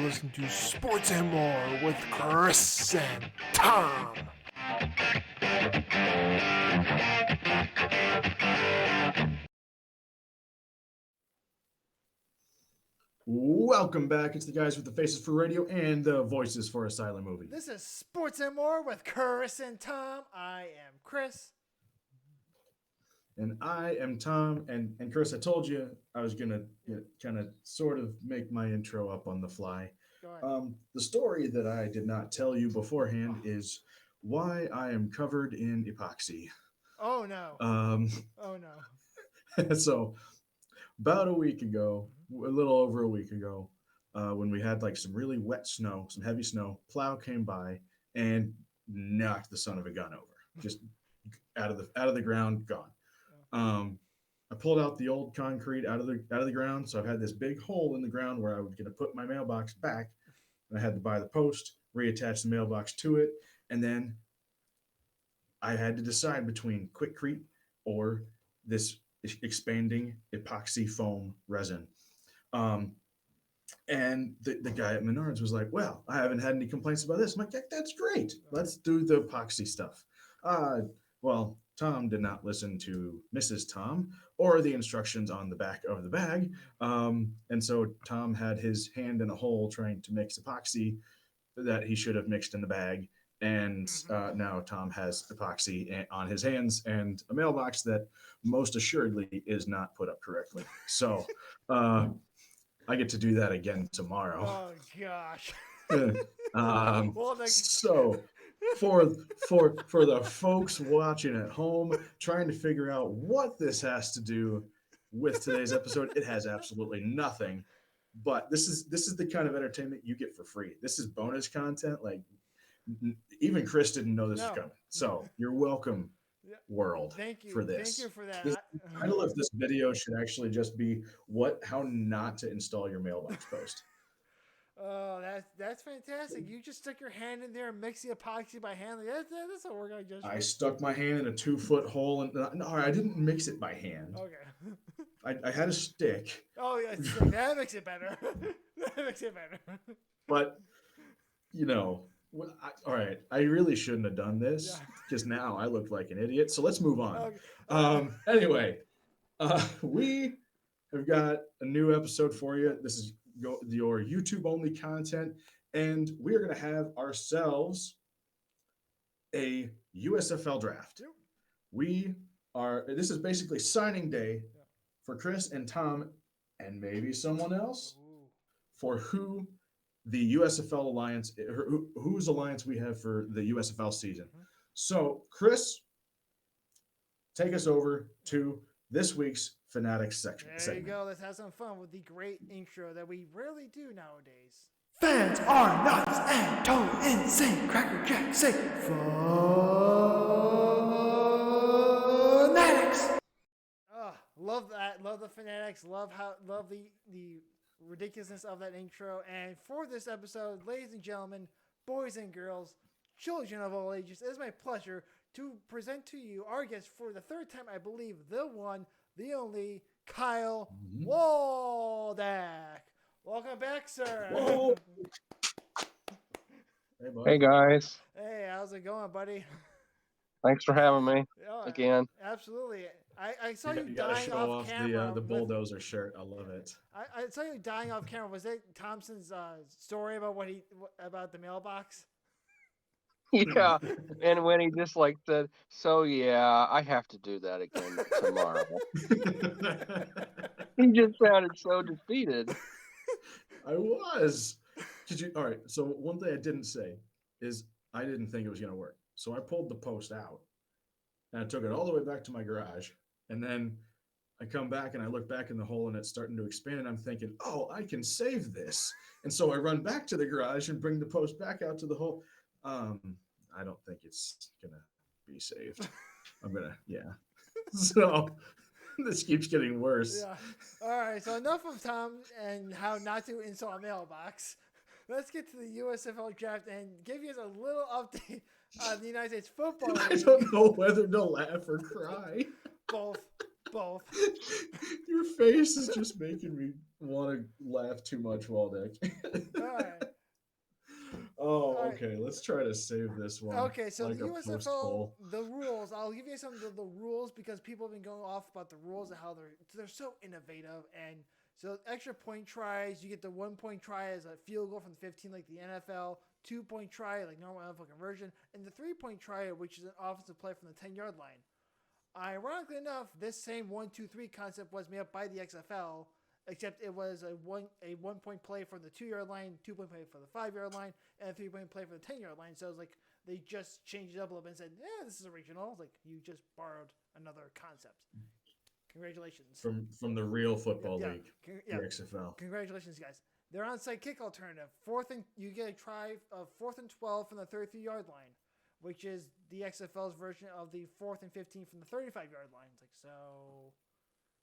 listening to Sports and More with Chris and Thom. Welcome back. It's the guys with the faces for radio and the voices for a silent movie. This is Sports and More with Chris and Thom. I am Chris. And I am Thom. And Chris, I told you I was going to kind of sort of make my intro up on the fly. Go ahead. The story that I did not tell you beforehand is why I am covered in epoxy. Oh, no. Oh, no. So about a week ago, a little over a week ago, when we had like some really wet snow, some heavy snow, plow came by and knocked the son of a gun over, just out of the ground, gone. I pulled out the old concrete out of the ground, so I've had this big hole in the ground where I was going to put my mailbox back. And I had to buy the post, reattach the mailbox to it, and then I had to decide between Quickcrete or this expanding epoxy foam resin. And the guy at Menards was like, well, I haven't had any complaints about this. I'm like, that's great. Let's do the epoxy stuff. Well, Thom did not listen to Mrs. Thom or the instructions on the back of the bag. And so Thom had his hand in a hole trying to mix epoxy that he should have mixed in the bag. And now Thom has epoxy on his hands and a mailbox that most assuredly is not put up correctly. So I get to do that again tomorrow. Oh, gosh. So for the folks watching at home, trying to figure out what this has to do with today's episode, it has absolutely nothing. But this is the kind of entertainment you get for free. This is bonus content. Like even Chris didn't know this was coming. So you're welcome, world. Thank you for this. Thank you for that. The title of this video should actually just be how not to install your mailbox post. Oh, that's fantastic. You just stuck your hand in there and mixed the epoxy by hand. That's a work I just. I stuck my hand in a 2-foot hole, and no, I didn't mix it by hand. Okay. I had a stick. Oh, yeah, that makes it better. That makes it better. But all right, I really shouldn't have done this because now I look like an idiot. So let's move on. Okay. Anyway, we have got a new episode for you. This is your YouTube only content, and we are going to have ourselves a USFL draft. Yep. This is basically signing day for Chris and Thom and maybe someone else for who the USFL alliance, whose alliance we have for the USFL season. So Chris, take us over to this week's Fanatics section. There you go. Let's have some fun with the great intro that we rarely do nowadays. Fans are nuts and totally insane. Cracker Jack say Fanatics. Love that. Love the Fanatics. Love the ridiculousness of that intro. And for this episode, ladies and gentlemen, boys and girls, children of all ages, it is my pleasure to present to you our guest for the third time, I believe, the one, the only, Kyle Waldack. Welcome back, sir. Whoa. Hey, guys. Hey, how's it going, buddy? Thanks for having me again. Absolutely. I saw you gotta dying show off off camera. the bulldozer shirt. I love it. I saw you dying off camera. Was it Thompson's story about about the mailbox? Yeah, and when he just said, "So yeah, I have to do that again tomorrow." He just sounded so defeated. I was. All right. So one thing I didn't say is I didn't think it was going to work. So I pulled the post out and I took it all the way back to my garage. And then I come back and I look back in the hole and it's starting to expand. And I'm thinking, oh, I can save this. And so I run back to the garage and bring the post back out to the hole. I don't think it's going to be saved. So this keeps getting worse. Yeah. All right. So enough of Thom and how not to install a mailbox. Let's get to the USFL draft and give you a little update on the United States football league. I don't know whether to laugh or cry. Both. Your face is just making me want to laugh too much, Waldeck. All right. right. Okay, let's try to save this one. Okay, so like the a USFL, post-poll. the rules. I'll give you some of the rules because people have been going off about the rules and how they're so innovative. And so extra point tries, you get the 1 point try as a field goal from the 15, like the NFL. 2 point try, like normal NFL conversion, and the 3 point try, which is an offensive play from the 10-yard line. Ironically enough, this same 1-2-3 concept was made up by the XFL, except it was a 1 point play for the 2-yard line, 2 point play for the 5-yard line, and a 3 point play for the 10-yard line. So it was like they just changed it up a little bit and said, "Yeah, this is original." It's like you just borrowed another concept. Congratulations. From the real football Yeah, league, yeah. the XFL. Congratulations, guys. Their onside kick alternative, you get a try of 4th and 12 from the 33-yard line, which is the XFL's version of the 4th and 15 from the 35-yard line. It's like, so,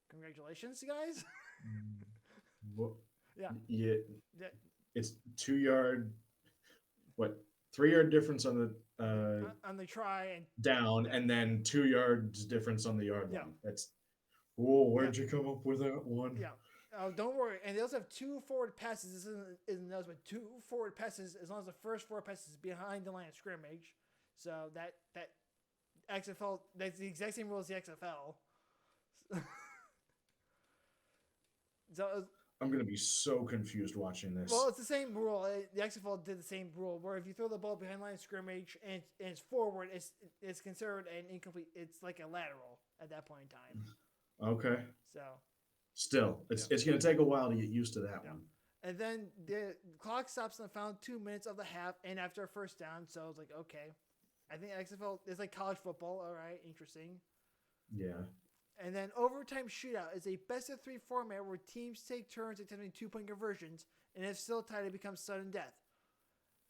congratulations, guys. What? Yeah. Yeah. Yeah. It's 2-yard. What? 3-yard difference on the try and down, and then 2 yards difference on the yard Yeah. line. That's. Whoa! Where'd you come up with that one? yeah. Oh, don't worry. And they also have 2 forward passes. This isn't those, but 2 forward passes as long as the first 4 passes is behind the line of scrimmage. So that XFL, that's the exact same rule as the XFL. So I'm gonna be so confused watching this. well, it's the same rule. The XFL did the same rule where if you throw the ball behind line of scrimmage and it's forward, it's considered an incomplete. It's like a lateral at that point in time. Okay. So Still, it's gonna take a while to get used to that one. and then the clock stops in the final 2 minutes of the half, and after a first down. So I was like, okay, I think XFL is like college football. All right, interesting. Yeah. And then overtime shootout is a best of 3 format where teams take turns attempting 2-point conversions, and if still tied, it becomes sudden death.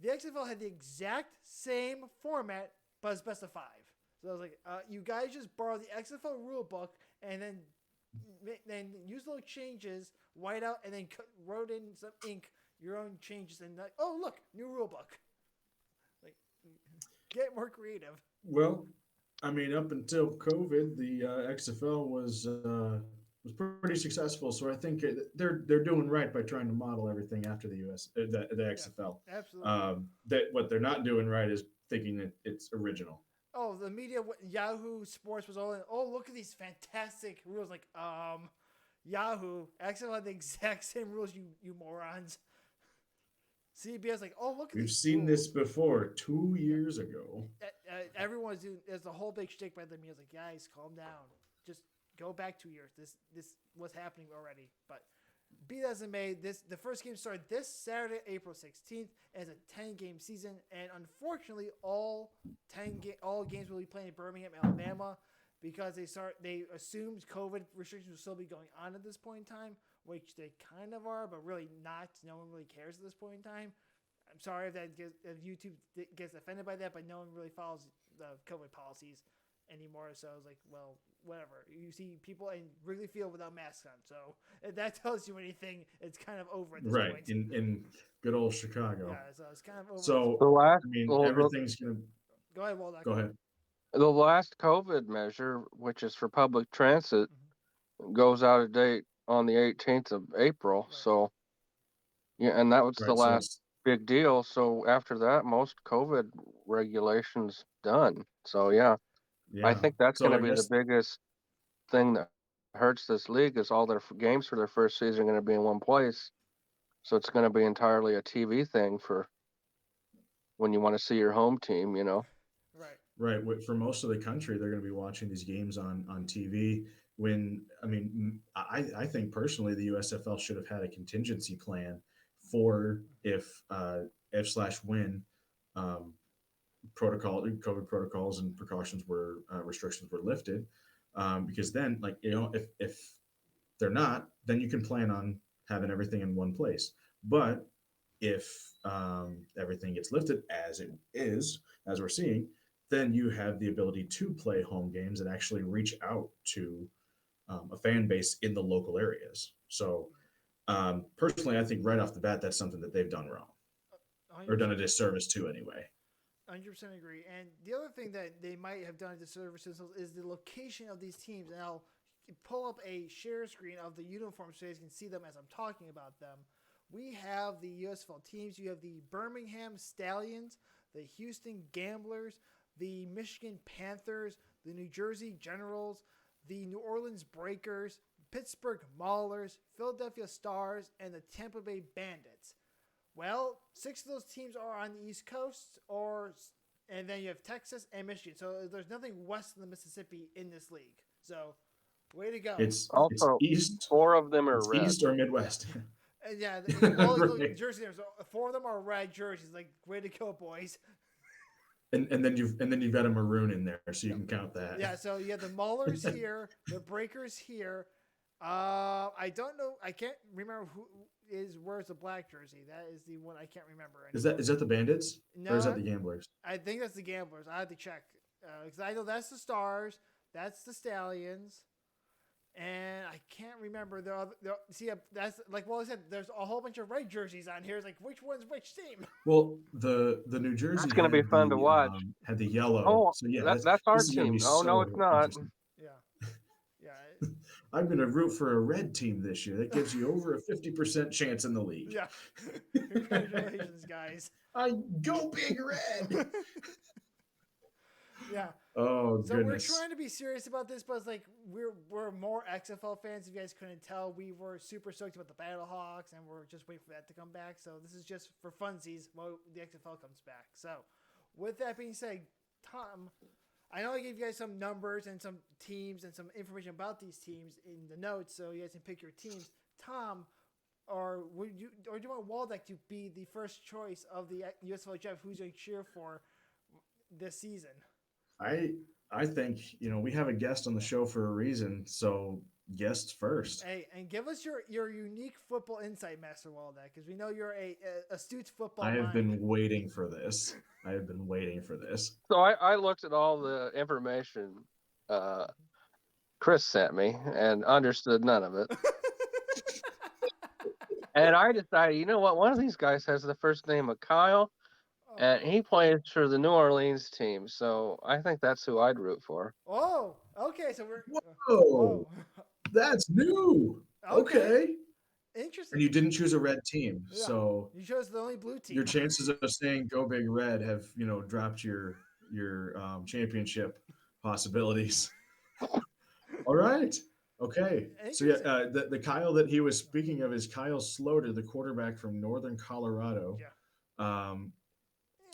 The XFL had the exact same format, but it's best of 5. So I was like, you guys just borrow the XFL rule book and then use little changes, white out, and then wrote in some ink your own changes, and like, oh look, new rule book. Like, get more creative. Well, I mean, up until COVID, the XFL was pretty successful. So I think they're doing right by trying to model everything after the XFL. Yeah, absolutely. That what they're not doing right is thinking that it's original. Oh, the media, Yahoo Sports was all in. Oh, look at these fantastic rules. Like, Yahoo XFL had the exact same rules, you morons. CBS like, oh look at We've these seen rules. this before 2 years ago. Everyone's doing. There's a whole big shtick by the media. Like, guys, calm down. Just go back 2 years. This was happening already. But be that as it may, the first game started this Saturday, April 16th, as a 10-game season, and unfortunately, all games will be playing in Birmingham, Alabama, because they assumed COVID restrictions will still be going on at this point in time, which they kind of are, but really not. No one really cares at this point in time. I'm sorry if YouTube gets offended by that, but no one really follows the COVID policies anymore. So I was like, well, whatever. You see people in Wrigley Field without masks on. So if that tells you anything, it's kind of over at this point. Right, in good old Chicago. Yeah, so it's kind of over. So, The last, I mean, well, everything's going to... Go ahead, Waldock. Go ahead. the last COVID measure, which is for public transit, goes out of date on the 18th of April. Right. So, yeah, and that was Right, the so last big deal. So after that, most COVID regulations done. So yeah, yeah. I think that's So going I to be guess- the biggest thing that hurts this league is all their games for their first season are going to be in one place. So it's going to be entirely a TV thing for when you want to see your home team, you know. Right. Right. For most of the country, they're going to be watching these games on TV. When I mean, I think personally, the USFL should have had a contingency plan for if/when COVID protocols and precautions were restrictions were lifted, because then, like, you know, if they're not, then you can plan on having everything in one place. But if everything gets lifted as it is, as we're seeing, then you have the ability to play home games and actually reach out to a fan base in the local areas. So personally, I think right off the bat, that's something that they've done wrong or done a disservice to anyway. 100% agree. And the other thing that they might have done a disservice is the location of these teams. And I'll pull up a share screen of the uniforms so you guys can see them as I'm talking about them. we have the USFL teams. You have the Birmingham Stallions, the Houston Gamblers, the Michigan Panthers, the New Jersey Generals, the New Orleans Breakers, Pittsburgh Maulers, Philadelphia Stars, and the Tampa Bay Bandits. Well, 6 of those teams are on the East Coast, and then you have Texas and Michigan. So there's nothing west of the Mississippi in this league. So, way to go. It's Also, east. 4 of them are It's red. east or Midwest. And yeah, all those Right. jerseys there. So 4 of them are red jerseys. Like, way to go, boys. And then you've got a maroon in there, so you can count that. Yeah, so you have the Maulers here, the Breakers here. I don't know. I can't remember where's the black jersey. That is the one I can't remember. Anymore. Is that the Bandits? No, Or is that the Gamblers? I think that's the Gamblers. I have to check because I know that's the Stars, that's the Stallions, and I can't remember the other. See, that's like I said. There's a whole bunch of red jerseys on here. It's like which one's which team? Well, the New Jersey. That's gonna be had fun to watch. Had the yellow. Oh, so yeah, that's our this is gonna team. be Oh, no, so it's not. interesting. Yeah, yeah, I'm going to root for a red team this year. That gives you over a 50% chance in the league. yeah. Congratulations, guys. I go big red. Yeah. Oh, So goodness. we're trying to be serious about this, but it's like we're more XFL fans. If you guys couldn't tell, we were super stoked about the Battlehawks, and we're just waiting for that to come back. So this is just for funsies while the XFL comes back. So with that being said, Thom, I know I gave you guys some numbers and some teams and some information about these teams in the notes, so you guys can pick your teams. Thom, do you want Waldeck to be the first choice of the USFL Draft? Who's going to cheer for this season? I think, we have a guest on the show for a reason, so guests first. Hey, and give us your unique football insight, Master Waldeck, because we know you're a astute football I have mind. been waiting for this. So I looked at all the information Chris sent me and understood none of it. And I decided, you know what? One of these guys has the first name of Kyle, and he plays for the New Orleans team. So I think that's who I'd root for. Oh, okay. So we're Whoa, that's new. Okay. Interesting. And you didn't choose a red team, Yeah. so You chose the only blue team. your chances of saying "Go Big Red" have dropped your championship possibilities. All right. Okay. So yeah, the Kyle that he was speaking of is Kyle Sloter, the quarterback from Northern Colorado. Yeah.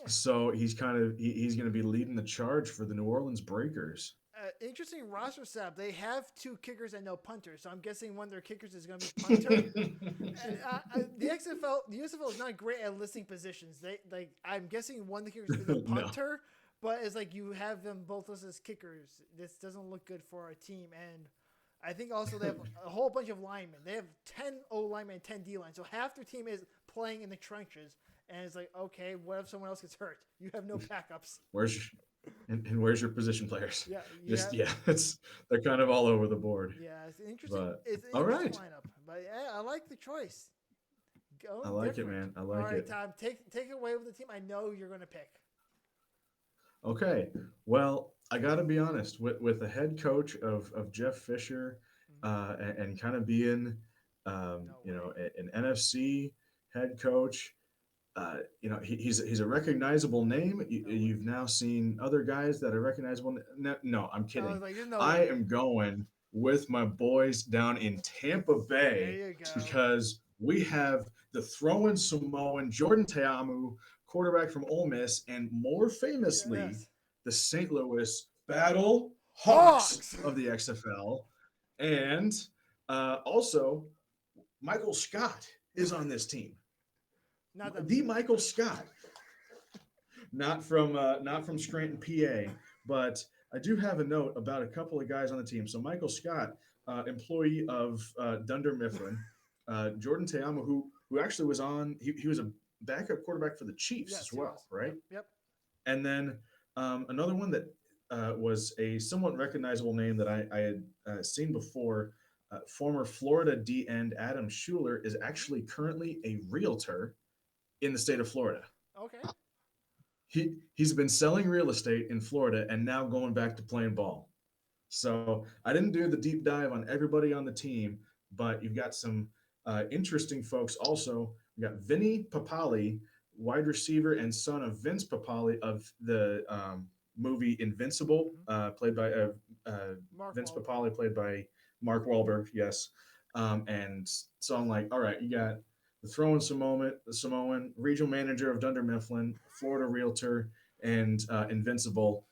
So he's he's going to be leading the charge for the New Orleans Breakers. Interesting roster setup. They have 2 kickers and no punters, so I'm guessing one of their kickers is going to be punter. And, the USFL is not great at listing positions. I'm guessing one of the kickers is a punter, but it's like you have them both listed as kickers. This doesn't look good for our team, and I think also they have a whole bunch of linemen. They have 10 O linemen and 10 D line, so half their team is playing in the trenches. And it's like, okay, what if someone else gets hurt? You have no backups. Where's your position players? Yeah, they're kind of all over the board. Yeah, it's interesting. But, It's an all interesting right. lineup. But yeah, I like the choice. I like it, man. I like All right, it. Thom, take it away with the team I know you're going to pick. Okay. Well, I got to be honest with the head coach of Jeff Fisher, and kind of being, an NFC head coach. He's a recognizable name. You've now seen other guys that are recognizable. No, I'm kidding. I am going with my boys down in Tampa Bay There you go. because we have the throwing Samoan Jordan Ta'amu, quarterback from Ole Miss, and more famously, the St. Louis Battle Hawks of the XFL. And also, Michael Scott is on this team. The Michael Scott, not from Scranton, PA, but I do have a note about a couple of guys on the team. So Michael Scott, employee of Dunder Mifflin, Jordan Ta'amu, who actually was on. He was a backup quarterback for the Chiefs as well, right? Yep. And then another one that was a somewhat recognizable name that I had seen before. Former Florida D end Adam Schuler is actually currently a realtor in the state of Florida. Okay. He's been selling real estate in Florida and now going back to playing ball. So I didn't do the deep dive on everybody on the team, but you've got some interesting folks also. We got Vinny Papali, wide receiver and son of Vince Papali of the movie Invincible, played by Mark Vince Wahlberg. Papali, played by Mark Wahlberg. Yes, and so I'm like, all right, you got the throwing Samoan, regional manager of Dunder Mifflin, Florida realtor, and Invincible.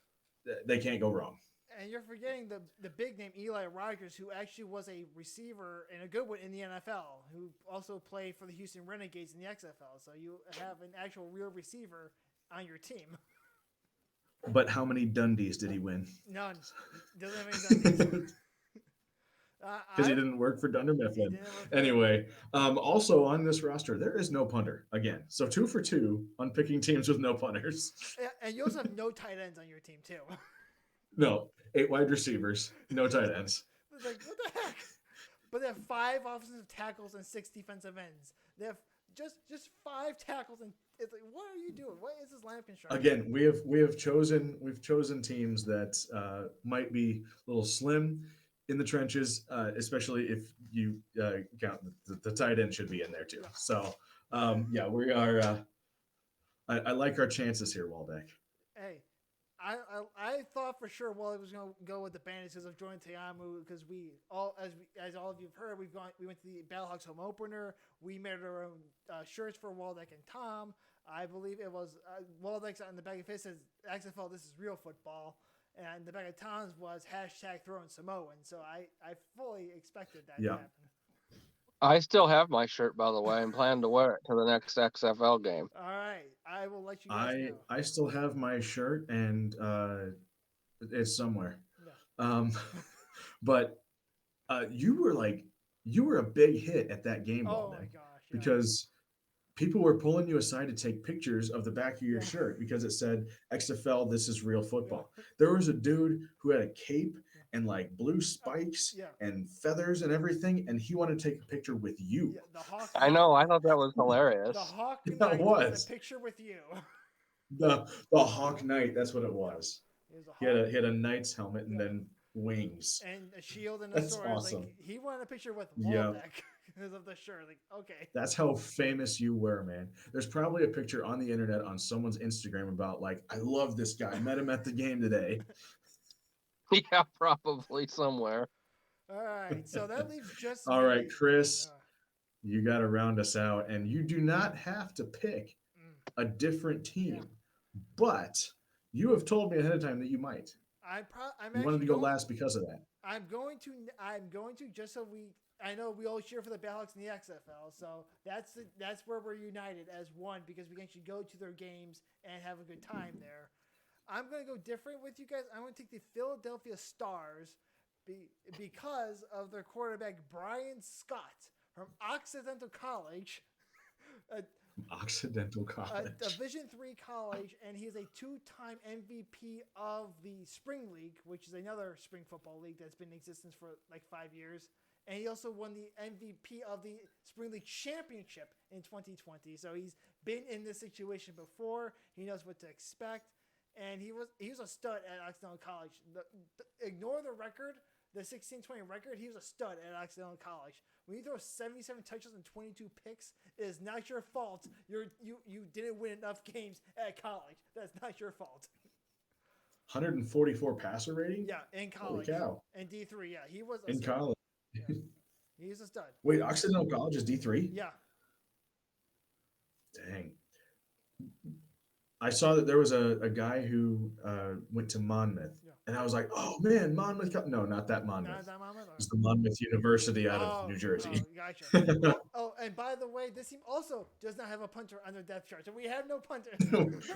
They can't go wrong. And you're forgetting the big name Eli Rogers, who actually was a receiver and a good one in the NFL, who also played for the Houston Renegades in the XFL. So you have an actual real receiver on your team. But how many Dundies did he win? None. Doesn't have any Dundies. Because he didn't work for Dunder Mifflin. Anyway, also on this roster, there is no punter again. So 2 for 2 on picking teams with no punters. And you also have no tight ends on your team too. No, 8 wide receivers, no tight ends. It's like, what the heck? But they have 5 offensive tackles and 6 defensive ends. They have just 5 tackles, and it's like, what are you doing? What is this lineup construction? Again, we've chosen teams that might be a little slim in the trenches, especially if you count the tight end should be in there too. Yeah. So yeah, we are. I like our chances here, Waldeck. Hey, I thought for sure Wally was going to go with the Bandits because of Jordan Teamu, because as all of you've heard, we went to the Battlehawks home opener. We made our own shirts for Waldeck and Thom. I believe it was Waldeck's on the back of his says XFL, this is real football. And the back of Tom's was hashtag throwing Samoan. So I fully expected that to happen. I still have my shirt, by the way, and plan to wear it to the next XFL game. All right. I will let you guys know. I still have my shirt, and it's somewhere. Yeah. But you were a big hit at that game, Oh Waldeck, my gosh. Yeah. because people were pulling you aside to take pictures of the back of your shirt because it said XFL, this is real football. Yeah. There was a dude who had a cape and like blue spikes Yeah. and feathers and everything, and he wanted to take a picture with you. Yeah, the Hawk. I know. I thought that was hilarious. The Hawk That Knight was. with a picture with you. The Hawk Knight, that's what it was. He was a He had a knight's helmet and then wings. and a shield and a That's sword. awesome. Like, he wanted a picture with Yeah. Waldeck because of the shirt. Like, okay. That's how famous you were, man. There's probably a picture on the internet on someone's Instagram about like, I love this guy. Met him at the game today. Yeah, probably somewhere. All right. So that leaves just All me. right, Chris, you got to round us out, and you do not have to pick a different team, but you have told me ahead of time that you might. I'm You wanted to go last because of that. I'm going to just so I know we all cheer for the Battlehawks in the XFL, so that's where we're united as one because we can actually go to their games and have a good time there. I'm going to go different with you guys. I'm going to take the Philadelphia Stars because of their quarterback Brian Scott from Occidental College. Occidental College. A Division III college, and he's a 2-time MVP of the Spring League, which is another spring football league that's been in existence for like 5 years. And he also won the MVP of the Spring League Championship in 2020. So he's been in this situation before. He knows what to expect. And he was a stud at Occidental College. Ignore the record, the 16-20 record. He was a stud at Occidental College. When you throw 77 touchdowns and 22 picks, it is not your fault. You didn't win enough games at college. That's not your fault. 144 passer rating? Yeah, in college. Holy cow. In D3, yeah. He was in stud. college. Yeah. He's a stud. Wait, Occidental College is D3? Yeah. Dang. I saw that there was a guy who went to Monmouth, and I was like, "Oh man, Monmouth!" No, not that Monmouth. Not that Monmouth. It's the Monmouth University out of New Jersey. Gotcha. And by the way, this team also does not have a punter on their depth chart, so we have no punters.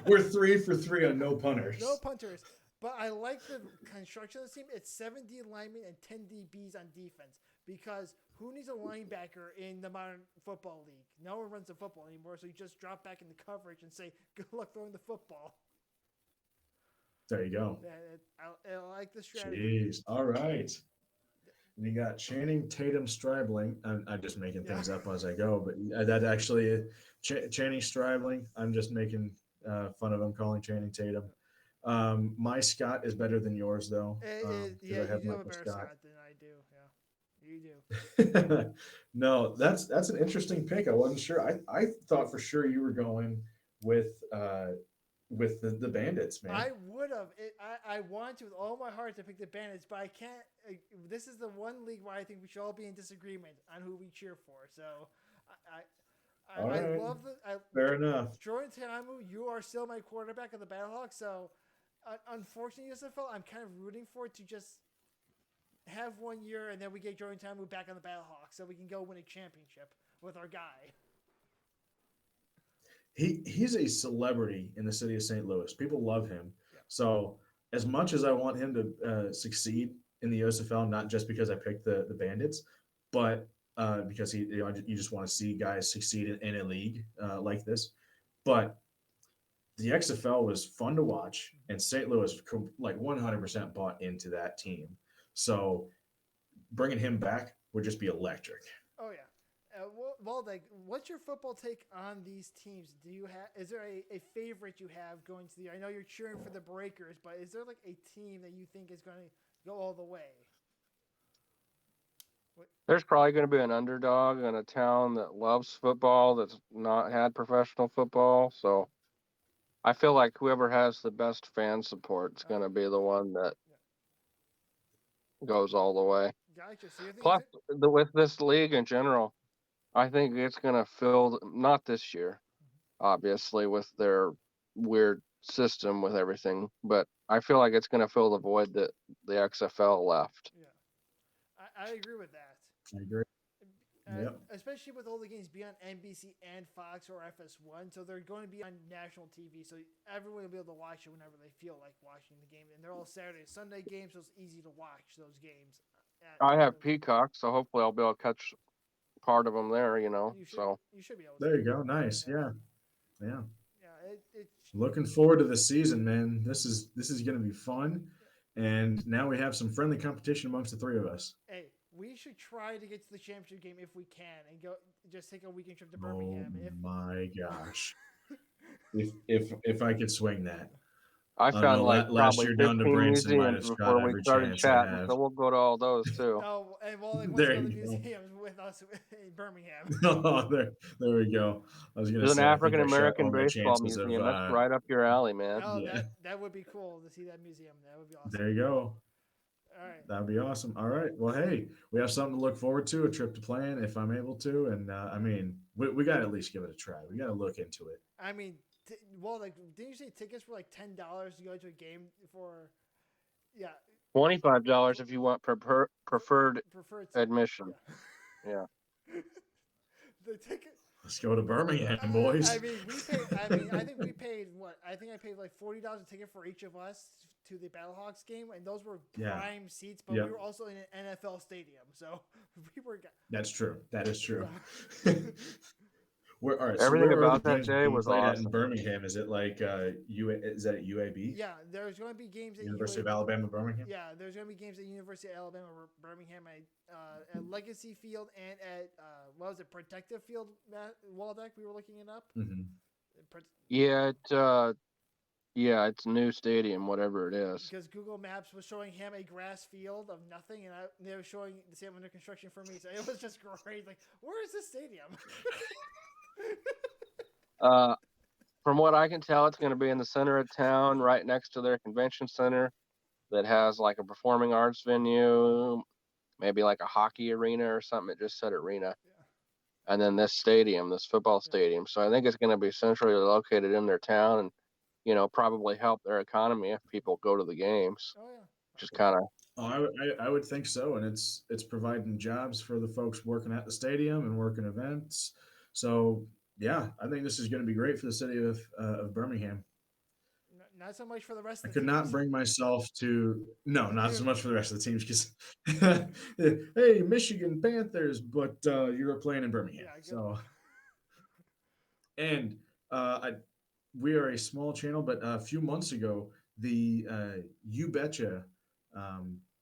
We're 3 for 3 on no punters. No punters. But I like the construction of this team. It's 7 D linemen and 10 DBs on defense. Because who needs a linebacker in the modern football league? No one runs the football anymore, so you just drop back into coverage and say, good luck throwing the football. There you go. I like the strategy. Jeez. All right. And you got Channing Tatum Stribling. I'm just making things up as I go, but that actually, Channing Stribling, I'm just making fun of him, calling Channing Tatum. My Scott is better than yours, though. Yeah, you do have a better Scott than I do, yeah. You do. No, that's an interesting pick. I wasn't sure. I thought for sure you were going with the Bandits, man. I would have. I wanted to with all my heart to pick the Bandits, but I can't. This is the one league where I think we should all be in disagreement on who we cheer for. So, All I right, love the. fair enough. Jordan Tamu, you are still my quarterback of the Battlehawks. So, unfortunately, USFL, I'm kind of rooting for it to just have 1 year and then we get Jordan Tamu back on the Battlehawks so we can go win a championship with our guy. He's a celebrity in the city of St. Louis. People love him. Yeah. So as much as I want him to succeed in the USFL, not just because I picked the Bandits, but because you just want to see guys succeed in a league like this. But the XFL was fun to watch, and St. Louis like 100% bought into that team. So bringing him back would just be electric. Oh yeah. Like, what's your football take on these teams? Do you have? Is there a favorite you have going to the? I know you're cheering for the Breakers, but is there like a team that you think is going to go all the way? There's probably going to be an underdog in a town that loves football that's not had professional football. So I feel like whoever has the best fan support is going to be the one that goes all the way. Gotcha. So you're thinking Plus, with this league in general, I think it's going to fill, not this year, obviously, with their weird system with everything, but I feel like it's going to fill the void that the XFL left. Yeah, I agree with that. I agree. Yep. Especially with all the games being on NBC and Fox or FS1, so they're going to be on national TV, so everyone will be able to watch it whenever they feel like watching the game. And they're all Saturday, Sunday games, so it's easy to watch those games. I have Peacock, so hopefully I'll be able to catch part of them there. You should be able to. There you go. Nice. Yeah. Yeah. It's Looking forward to the season, man. This is going to be fun, and now we have some friendly competition amongst the three of us. Hey, we should try to get to the championship game if we can, and go just take a weekend trip to Birmingham. My gosh, if I could swing that. I found like last probably year down to 15 Branson might museums have before shot we every started chance I chatting, have. so we'll go to all those too. Oh, and well, like, There let's go to the you go. museums with us in Birmingham. Oh, there we go. I was going to There's say an I think African I shot American all my baseball chances of, museum. That's right up your alley, man. Oh, Yeah. that would be cool to see that museum. That would be awesome. There you go. All right. That'd be awesome. All right. Well, hey, we have something to look forward to, a trip to plan if I'm able to. And I mean, we got to at least give it a try. We got to look into it. I mean, like, didn't you say tickets were like $10 to go to a game for? Yeah. $25 if you want preferred admission. Yeah. Yeah. The ticket. Let's go to Birmingham, boys. I mean, I think we paid what? I think I paid like $40 a ticket for each of us to the Battlehawks game, and those were prime seats. But we were also in an NFL stadium, so we were. That's true. That is true. All right, Everything so about that day was awesome. In Birmingham, is it like is that at UAB? Yeah, there's going to be games at University of Alabama, Birmingham. Yeah, there's going to be games at University of Alabama, Birmingham, at Legacy Field, and at what was it, Protective Field, Waldeck? We were looking it up. Mm-hmm. Yeah, it's a new stadium, whatever it is. Because Google Maps was showing him a grass field of nothing, and they were showing the same under construction for me. So it was just great. Like, where is this stadium? From what I can tell, it's going to be in the center of town, right next to their convention center that has like a performing arts venue, maybe like a hockey arena or something. It just said arena. Yeah. And then this stadium, this football stadium. So I think it's going to be centrally located in their town and, you know, probably help their economy if people go to the games. Oh, yeah. Just kind of. Oh, I would think so. And it's providing jobs for the folks working at the stadium and working events. So, yeah, I think this is going to be great for the city of Birmingham. Not so much for the rest of the teams. I could not bring myself to – no, not so much for the rest of the teams because, hey, Michigan Panthers, but you're playing in Birmingham. Yeah, so, and we are a small channel, but a few months ago, the You Betcha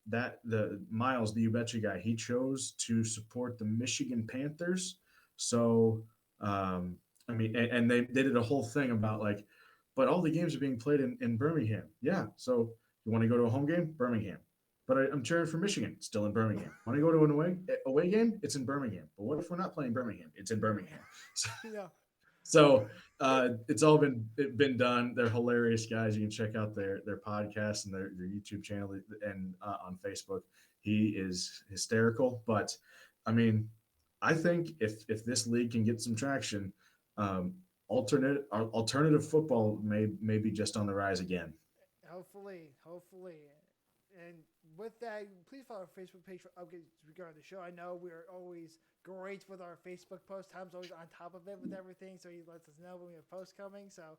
the Miles, the You Betcha guy, he chose to support the Michigan Panthers. So, I mean, and they did a whole thing about like, but all the games are being played in Birmingham. Yeah. So you want to go to a home game? Birmingham. but I'm cheering for Michigan, still in Birmingham. Want to go to an away game? It's in Birmingham. But what if we're not playing Birmingham? It's in Birmingham. Yeah. So it's all been done. They're hilarious guys. You can check out their podcast and their YouTube channel and on Facebook. He is hysterical. But I mean, I think if this league can get some traction, alternative football may be just on the rise again. Hopefully. And with that, please follow our Facebook page for updates regarding the show. I know we're always great with our Facebook posts. Tom's always on top of it with everything, so he lets us know when we have posts coming. So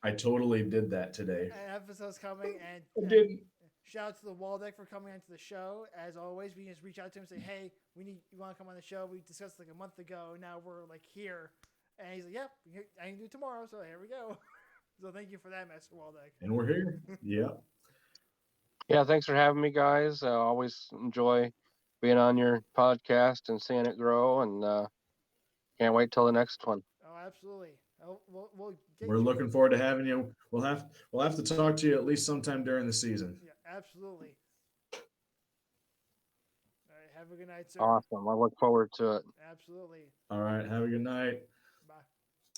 I totally did that today. and episodes coming, and I didn't. shout out to the Waldeck for coming onto the show. As always, we can just reach out to him and say, "Hey, you want to come on the show?" We discussed like a month ago. Now we're like here, and he's like, "Yep, I can do it tomorrow." So here we go. So thank you for that, Master Waldeck. And we're here. Yeah. Yeah, thanks for having me, guys. I always enjoy being on your podcast and seeing it grow, and can't wait till the next one. Oh, absolutely. We're looking forward to having you. We'll have to talk to you at least sometime during the season. Yeah, absolutely. All right, have a good night, sir. Awesome. I look forward to it. Absolutely. All right. Have a good night. Bye.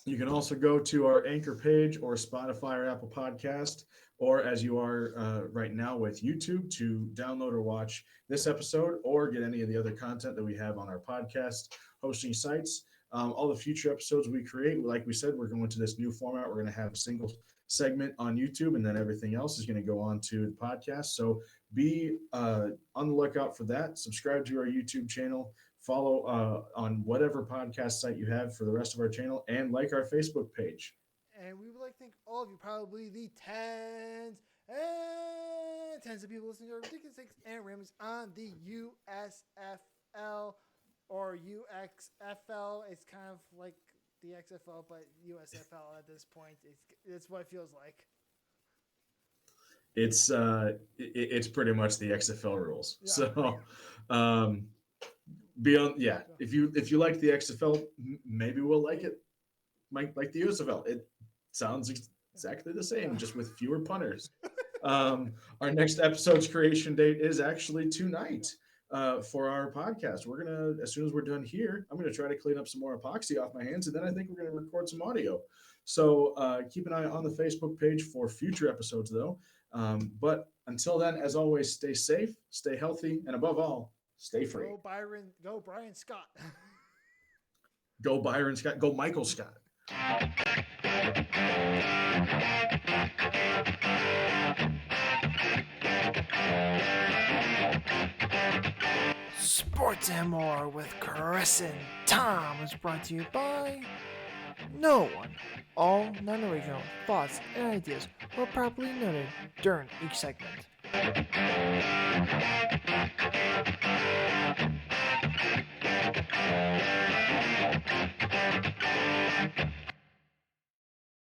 You can also go to our Anchor page or Spotify or Apple Podcast, or as you are right now with YouTube, to download or watch this episode or get any of the other content that we have on our podcast hosting sites. All the future episodes we create, like we said, we're going to this new format. We're going to have a single segment on YouTube, and then everything else is going to go on to the podcast. So be on the lookout for that. Subscribe to our YouTube channel. Follow on whatever podcast site you have for the rest of our channel, and like our Facebook page. And we would like to thank all of you, probably the tens of people listening to our ridiculous things and ramblings on the USFL or UXFL. It's kind of like the XFL, but USFL at this point. It's what it feels like. It's pretty much the XFL rules. Yeah. So beyond, yeah, if you like the XFL, maybe we'll like it. Like the USFL. It sounds exactly the same, just with fewer punters. Our next episode's creation date is actually tonight for our podcast. We're gonna, as soon as we're done here, I'm gonna try to clean up some more epoxy off my hands, and then I think we're gonna record some audio. So keep an eye on the Facebook page for future episodes, though. But until then, as always, stay safe, stay healthy, and above all, stay free. Go Brian Scott. Go Byron Scott. Go Michael Scott. Sports and More with Chris and Thom is brought to you by no one. All non-original thoughts and ideas were properly noted during each segment.